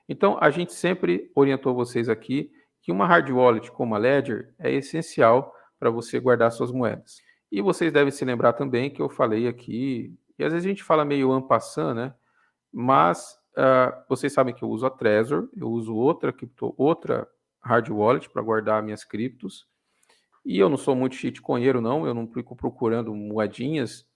Então, a gente sempre orientou vocês aqui que uma hard wallet como a Ledger é essencial para você guardar suas moedas. E vocês devem se lembrar também que eu falei aqui, e às vezes a gente fala meio en passant, né? Mas vocês sabem que eu uso a Trezor, eu uso outra hard wallet para guardar minhas criptos. E eu não sou muito shitcoinheiro, não, eu não fico procurando moedinhas.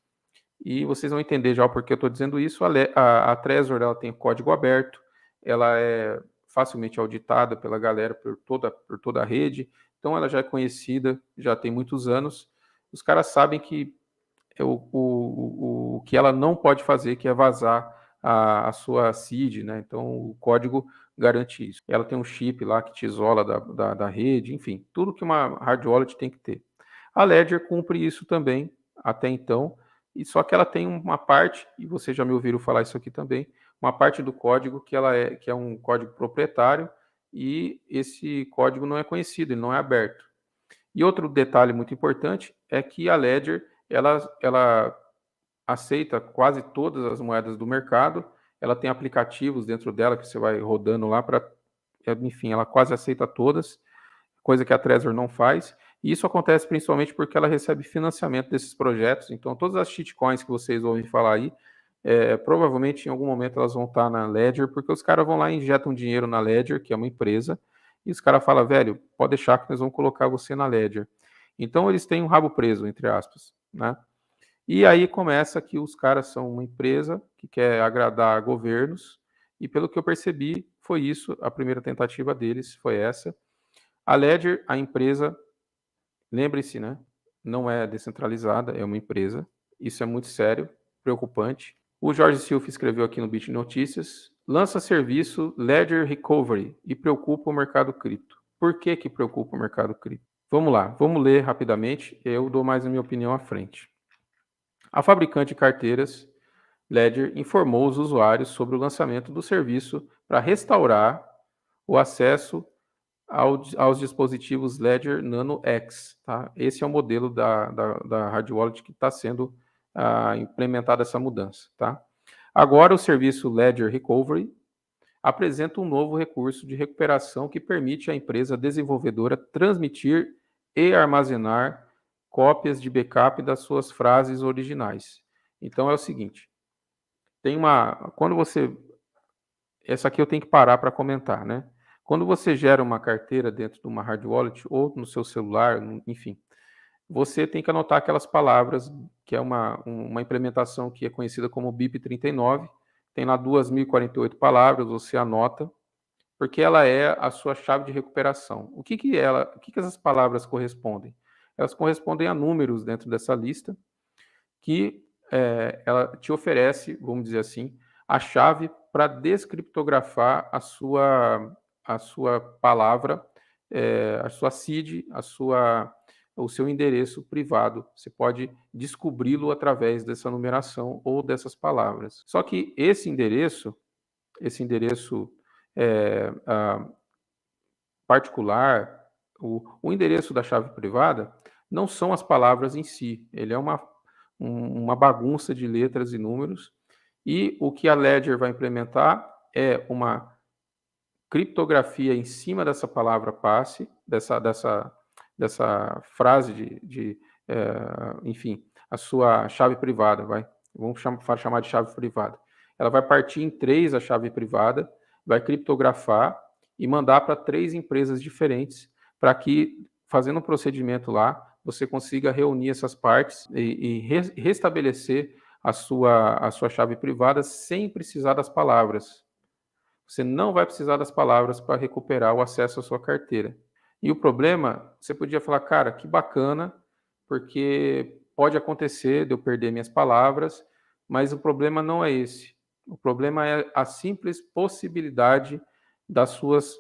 E vocês vão entender já o porquê eu estou dizendo isso. A Trezor ela tem código aberto, ela é facilmente auditada pela galera por toda a rede, então ela já é conhecida, já tem muitos anos. Os caras sabem que o que ela não pode fazer, que é vazar a sua seed, né? Então o código garante isso. Ela tem um chip lá que te isola da rede, enfim, tudo que uma hard wallet tem que ter. A Ledger cumpre isso também, até então, e só que ela tem uma parte, e vocês já me ouviram falar isso aqui também, uma parte do código que é um código proprietário, e esse código não é conhecido, ele não é aberto. E outro detalhe muito importante é que a Ledger ela aceita quase todas as moedas do mercado, ela tem aplicativos dentro dela que você vai rodando lá para, enfim, ela quase aceita todas, coisa que a Trezor não faz. E isso acontece principalmente porque ela recebe financiamento desses projetos. Então, todas as shitcoins que vocês ouvem falar aí, provavelmente em algum momento elas vão estar na Ledger, porque os caras vão lá e injetam dinheiro na Ledger, que é uma empresa, e os caras falam, velho, pode deixar que nós vamos colocar você na Ledger. Então, eles têm um rabo preso, entre aspas, né? E aí começa que os caras são uma empresa que quer agradar governos, e pelo que eu percebi, foi isso, a primeira tentativa deles foi essa. A Ledger, a empresa, lembre-se, né? Não é descentralizada, é uma empresa. Isso é muito sério, preocupante. O Jorge Silva escreveu aqui no Bit Notícias, lança serviço Ledger Recovery e preocupa o mercado cripto. Por que que preocupa o mercado cripto? Vamos lá, vamos ler rapidamente, eu dou mais a minha opinião à frente. A fabricante de carteiras Ledger informou os usuários sobre o lançamento do serviço para restaurar o acesso aos dispositivos Ledger Nano X. Tá? Esse é o modelo da hard wallet que está sendo implementada essa mudança. Tá? Agora, o serviço Ledger Recovery apresenta um novo recurso de recuperação que permite à empresa desenvolvedora transmitir e armazenar cópias de backup das suas frases originais. Então é o seguinte, quando você, essa aqui eu tenho que parar para comentar, né? Quando você gera uma carteira dentro de uma hard wallet ou no seu celular, enfim, você tem que anotar aquelas palavras, que é uma implementação que é conhecida como BIP39, tem lá 2.048 palavras, você anota, porque ela é a sua chave de recuperação. O que essas palavras correspondem? Elas correspondem a números dentro dessa lista, que ela te oferece, vamos dizer assim, a chave para descriptografar a sua palavra, a sua seed, o seu endereço privado. Você pode descobri-lo através dessa numeração ou dessas palavras. Só que esse endereço particular, o endereço da chave privada, não são as palavras em si, ele é uma bagunça de letras e números, e o que a Ledger vai implementar é uma criptografia em cima dessa palavra passe, dessa frase enfim, a sua chave privada, vamos chamar de chave privada. Ela vai partir em 3 a chave privada, vai criptografar e mandar para 3 empresas diferentes, para que, fazendo um procedimento lá, você consiga reunir essas partes e restabelecer a sua chave privada sem precisar das palavras. Você não vai precisar das palavras para recuperar o acesso à sua carteira. E o problema, você podia falar, cara, que bacana, porque pode acontecer de eu perder minhas palavras, mas o problema não é esse. O problema é a simples possibilidade das suas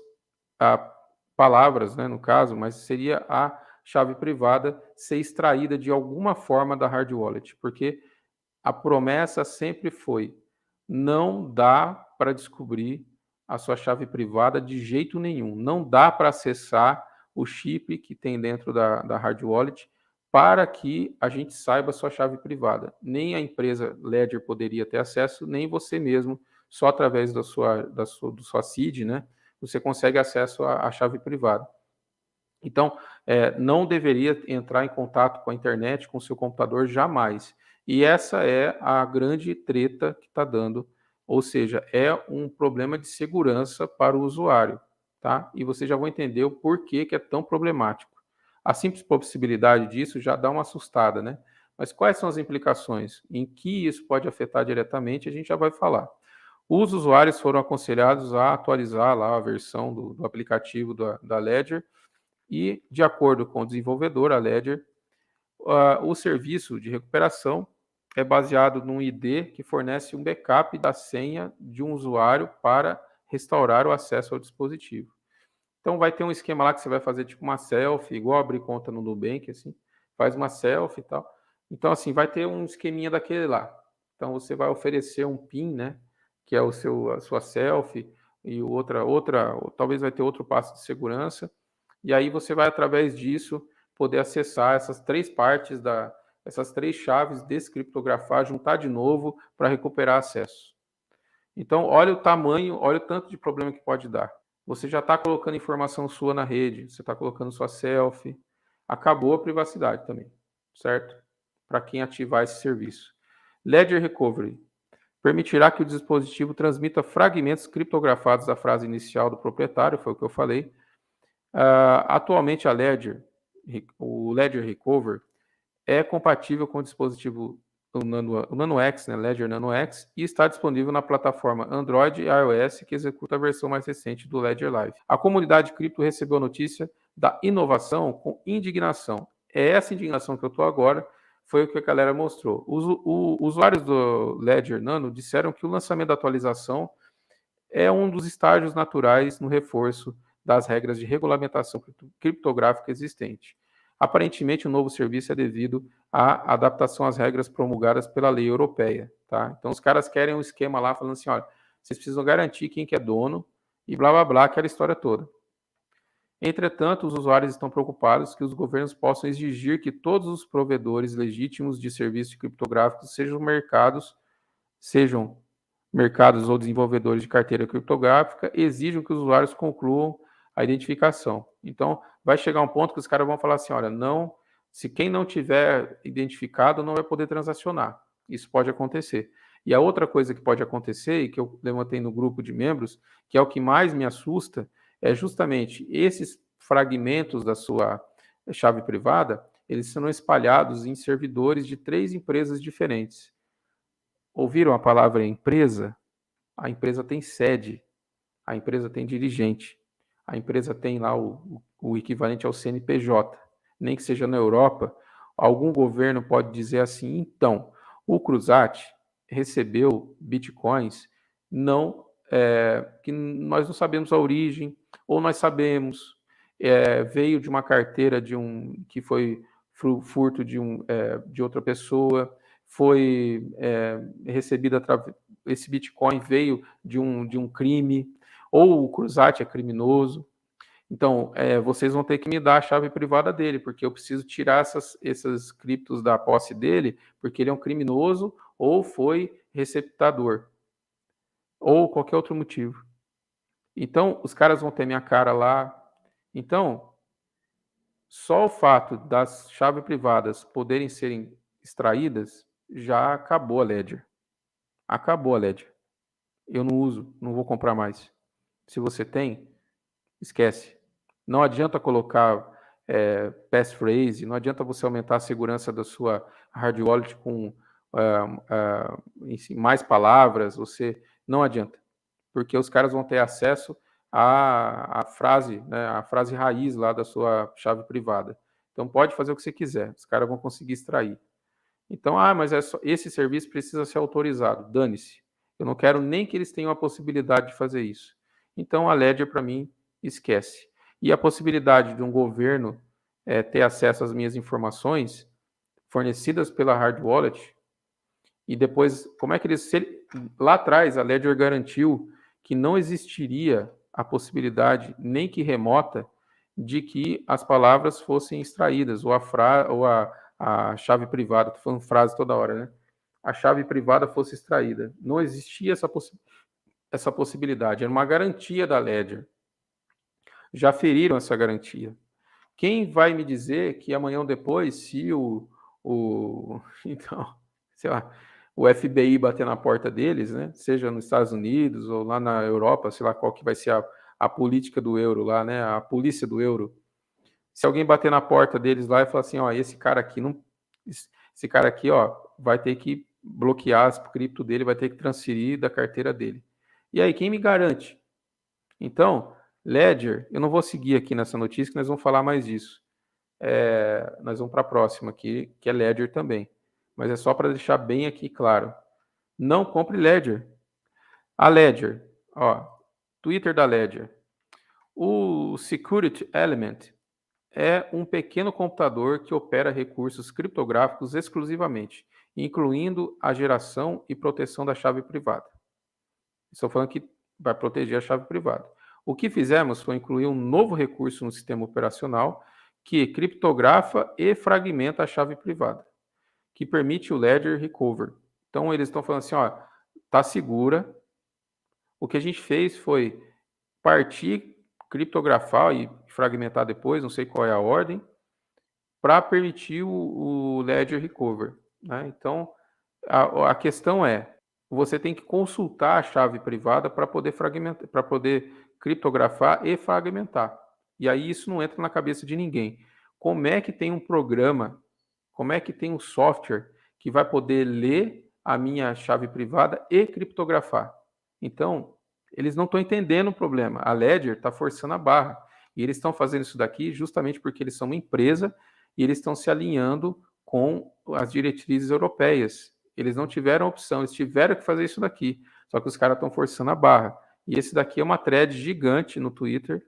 palavras, né, no caso, mas seria a chave privada ser extraída de alguma forma da hard wallet, porque a promessa sempre foi: não dá para descobrir a sua chave privada de jeito nenhum. Não dá para acessar o chip que tem dentro da hard wallet para que a gente saiba a sua chave privada. Nem a empresa Ledger poderia ter acesso, nem você mesmo só através da sua seed, né, você consegue acesso à chave privada. Então, não deveria entrar em contato com a internet, com o seu computador, jamais. E essa é a grande treta que está dando, ou seja, é um problema de segurança para o usuário, tá? E você já vai entender o porquê que é tão problemático. A simples possibilidade disso já dá uma assustada, né? Mas quais são as implicações? Em que isso pode afetar diretamente, a gente já vai falar. Os usuários foram aconselhados a atualizar lá a versão do aplicativo da Ledger, e, de acordo com o desenvolvedor, a Ledger, o serviço de recuperação é baseado num ID que fornece um backup da senha de um usuário para restaurar o acesso ao dispositivo. Então vai ter um esquema lá que você vai fazer tipo uma selfie, igual abrir conta no Nubank, assim, faz uma selfie e tal. Então, assim, vai ter um esqueminha daquele lá. Então você vai oferecer um PIN, né? Que é a sua selfie, e talvez vai ter outro passo de segurança. E aí você vai, através disso, poder acessar essas três chaves, descriptografar, juntar de novo para recuperar acesso. Então, olha o tamanho, olha o tanto de problema que pode dar. Você já está colocando informação sua na rede, você está colocando sua selfie, acabou a privacidade também, certo? Para quem ativar esse serviço. Ledger Recovery permitirá que o dispositivo transmita fragmentos criptografados da frase inicial do proprietário, foi o que eu falei. Atualmente o Ledger Recover é compatível com o dispositivo o Nano X, né, Ledger Nano X, e está disponível na plataforma Android e iOS, que executa a versão mais recente do Ledger Live. A comunidade cripto recebeu a notícia da inovação com indignação. É essa indignação que eu estou agora, foi o que a galera mostrou. Os usuários do Ledger Nano disseram que o lançamento da atualização é um dos estágios naturais no reforço das regras de regulamentação criptográfica existente. Aparentemente, o novo serviço é devido à adaptação às regras promulgadas pela lei europeia. Tá? Então, os caras querem um esquema lá falando assim, olha, vocês precisam garantir quem que é dono e blá, blá, blá, aquela história toda. Entretanto, os usuários estão preocupados que os governos possam exigir que todos os provedores legítimos de serviços criptográficos sejam mercados ou desenvolvedores de carteira criptográfica exijam que os usuários concluam a identificação. Então, vai chegar um ponto que os caras vão falar assim, olha, não, se quem não tiver identificado não vai poder transacionar. Isso pode acontecer. E a outra coisa que pode acontecer, e que eu levantei no grupo de membros, que é o que mais me assusta, é justamente esses fragmentos da sua chave privada, eles serão espalhados em servidores de 3 empresas diferentes. Ouviram a palavra empresa? A empresa tem sede, a empresa tem dirigente, a empresa tem lá o equivalente ao CNPJ. Nem que seja na Europa, algum governo pode dizer assim, então, o Cruzat recebeu bitcoins que nós não sabemos a origem, ou nós sabemos, veio de uma carteira que foi furto de outra pessoa, foi recebida esse Bitcoin veio de um crime, ou o Cruzat é criminoso. Então, vocês vão ter que me dar a chave privada dele, porque eu preciso tirar essas criptos da posse dele, porque ele é um criminoso ou foi receptador, ou qualquer outro motivo. Então, os caras vão ter minha cara lá. Então, só o fato das chaves privadas poderem serem extraídas já acabou a Ledger. Acabou a Ledger. Eu não uso, não vou comprar mais. Se você tem, esquece. Não adianta colocar passphrase, não adianta você aumentar a segurança da sua hard wallet com mais palavras, não adianta, porque os caras vão ter acesso à frase, né, a frase raiz lá da sua chave privada. Então pode fazer o que você quiser, os caras vão conseguir extrair. Então, mas esse serviço precisa ser autorizado. Dane-se. Eu não quero nem que eles tenham a possibilidade de fazer isso. Então, a Ledger, para mim, esquece. E a possibilidade de um governo ter acesso às minhas informações fornecidas pela hard wallet, e depois, como é que eles... Lá atrás, a Ledger garantiu que não existiria a possibilidade, nem que remota, de que as palavras fossem extraídas, ou a chave privada, estou falando frase toda hora, né? A chave privada fosse extraída. Não existia essa essa possibilidade, era uma garantia da Ledger. Já feriram essa garantia. Quem vai me dizer que amanhã ou depois, se então, sei lá, o FBI bater na porta deles, né, seja nos Estados Unidos ou lá na Europa, sei lá qual que vai ser a política do euro lá, né, a polícia do euro. Se alguém bater na porta deles lá e falar assim, ó, esse cara aqui não, esse cara aqui, ó, vai ter que bloquear as cripto dele, vai ter que transferir da carteira dele. E aí, quem me garante? Então, Ledger, eu não vou seguir aqui nessa notícia, que nós vamos falar mais disso. Nós vamos para a próxima aqui, que é Ledger também. Mas é só para deixar bem aqui claro. Não compre Ledger. A Ledger, ó, Twitter da Ledger. O Security Element é um pequeno computador que opera recursos criptográficos exclusivamente, incluindo a geração e proteção da chave privada. Estou falando que vai proteger a chave privada. O que fizemos foi incluir um novo recurso no sistema operacional que criptografa e fragmenta a chave privada, que permite o Ledger Recover. Então eles estão falando assim, ó, tá segura. O que a gente fez foi partir, criptografar e fragmentar depois, não sei qual é a ordem, para permitir o Ledger Recover, né? Então a questão é, você tem que consultar a chave privada para poder fragmentar, para poder criptografar e fragmentar. E aí isso não entra na cabeça de ninguém. Como é que tem um programa, como é que tem um software que vai poder ler a minha chave privada e criptografar? Então, eles não estão entendendo o problema. A Ledger está forçando a barra. E eles estão fazendo isso daqui justamente porque eles são uma empresa e eles estão se alinhando com as diretrizes europeias. Eles não tiveram opção, eles tiveram que fazer isso daqui. Só que os caras estão forçando a barra. E esse daqui é uma thread gigante no Twitter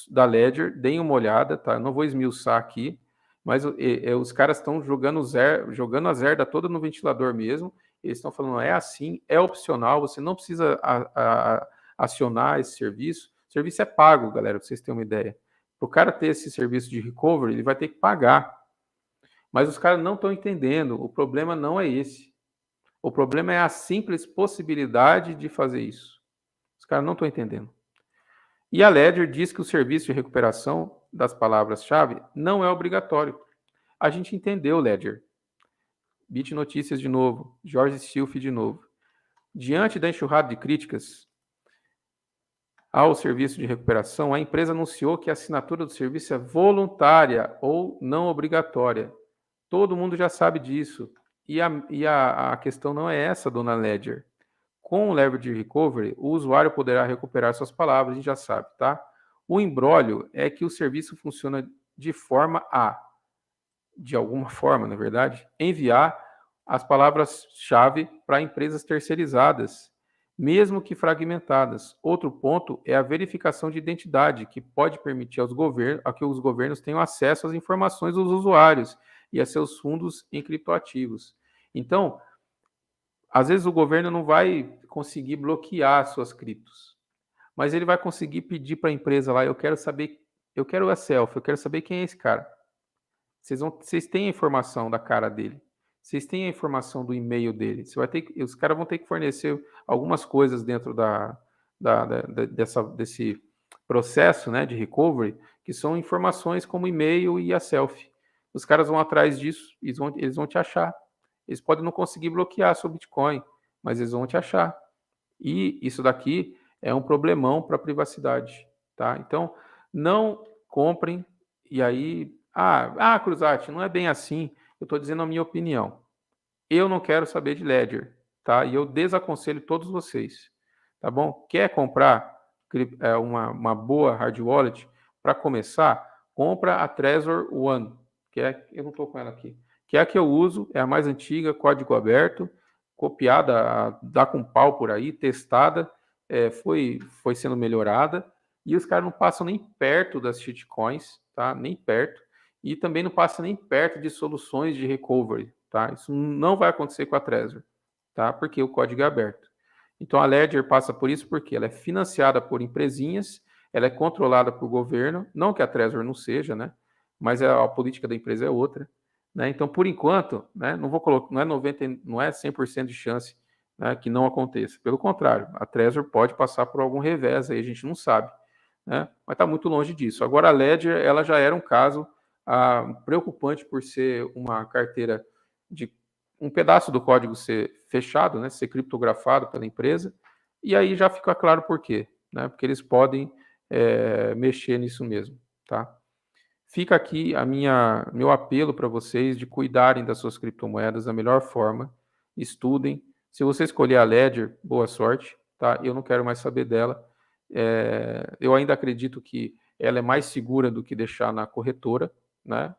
da Ledger. Deem uma olhada, tá? Eu não vou esmiuçar aqui, mas os caras estão jogando a zerda toda no ventilador mesmo. Eles estão falando, é assim, é opcional, você não precisa acionar esse serviço. O serviço é pago, galera, para vocês terem uma ideia. Para o cara ter esse serviço de recovery, ele vai ter que pagar. Mas os caras não estão entendendo. O problema não é esse. O problema é a simples possibilidade de fazer isso. Os caras não estão entendendo. E a Ledger diz que o serviço de recuperação das palavras-chave não é obrigatório. A gente entendeu, Ledger. Bit Notícias de novo. Jorge Stilf de novo. Diante da enxurrada de críticas ao serviço de recuperação, a empresa anunciou que a assinatura do serviço é voluntária ou não obrigatória. Todo mundo já sabe disso. E a questão não é essa, dona Ledger. Com o Leverage Recovery, o usuário poderá recuperar suas palavras, a gente já sabe, tá? O imbróglio é que o serviço funciona de forma a, de alguma forma, na verdade, enviar as palavras-chave para empresas terceirizadas, mesmo que fragmentadas. Outro ponto é a verificação de identidade, que pode permitir a que os governos tenham acesso às informações dos usuários e a seus fundos em criptoativos. Então, às vezes o governo não vai conseguir bloquear suas criptos, mas ele vai conseguir pedir para a empresa lá, eu quero saber, eu quero a selfie, eu quero saber quem é esse cara. Vocês têm a informação da cara dele, vocês têm a informação do e-mail dele. Os caras vão ter que fornecer algumas coisas dentro desse processo, né, de recovery, que são informações como e-mail e a selfie. Os caras vão atrás disso, eles vão te achar. Eles podem não conseguir bloquear seu Bitcoin, mas eles vão te achar. E isso daqui é um problemão para a privacidade, tá? Então, não comprem e aí... Cruzati, não é bem assim. Eu estou dizendo a minha opinião. Eu não quero saber de Ledger, tá? E eu desaconselho todos vocês, tá bom? Quer comprar uma boa hard wallet? Para começar, compra a Trezor One, eu não estou com ela aqui, que é a que eu uso, é a mais antiga, código aberto, copiada, dá com pau por aí, testada, foi sendo melhorada, e os caras não passam nem perto das shitcoins, tá? Nem perto, e também não passa nem perto de soluções de recovery, tá? Isso não vai acontecer com a Trezor, tá? Porque o código é aberto. Então a Ledger passa por isso porque ela é financiada por empresinhas, ela é controlada por governo, não que a Trezor não seja, né? Mas a política da empresa é outra, né? Então, por enquanto, né, não vou colocar, não é 100% de chance né, que não aconteça. Pelo contrário, a Trezor pode passar por algum revés, aí a gente não sabe, né, mas está muito longe disso. Agora, a Ledger, ela já era um caso preocupante por ser uma carteira de um pedaço do código ser fechado, né, ser criptografado pela empresa, e aí já fica claro por quê, né, porque eles podem mexer nisso mesmo, tá? Fica aqui meu apelo para vocês de cuidarem das suas criptomoedas da melhor forma, estudem. Se você escolher a Ledger, boa sorte, tá? Eu não quero mais saber dela. Eu ainda acredito que ela é mais segura do que deixar na corretora, né?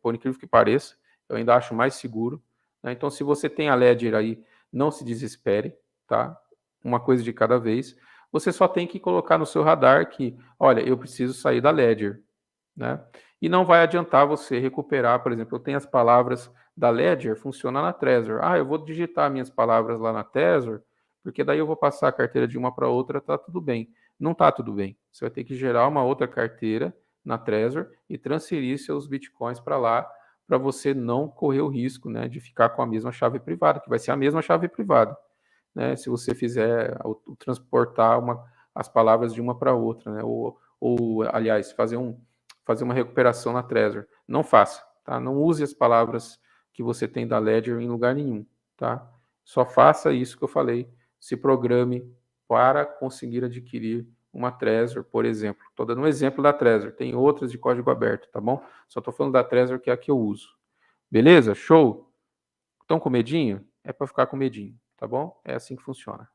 Por incrível que pareça, eu ainda acho mais seguro, né? Então, se você tem a Ledger aí, não se desespere, tá? Uma coisa de cada vez. Você só tem que colocar no seu radar que, olha, eu preciso sair da Ledger, né? E não vai adiantar você recuperar, por exemplo, eu tenho as palavras da Ledger, funciona na Trezor. Ah, eu vou digitar minhas palavras lá na Trezor, porque daí eu vou passar a carteira de uma para outra, tá tudo bem. Não tá tudo bem. Você vai ter que gerar uma outra carteira na Trezor e transferir seus bitcoins para lá, para você não correr o risco, né, de ficar com a mesma chave privada, que vai ser a mesma chave privada, né, se você fizer o transportar as palavras de uma para outra, né, ou aliás, fazer uma recuperação na Trezor. Não faça, tá? Não use as palavras que você tem da Ledger em lugar nenhum, tá? Só faça isso que eu falei. Se programe para conseguir adquirir uma Trezor, por exemplo. Estou dando um exemplo da Trezor. Tem outras de código aberto, tá bom? Só estou falando da Trezor, que é a que eu uso. Beleza? Show? Estão com medinho? É para ficar com medinho, tá bom? É assim que funciona.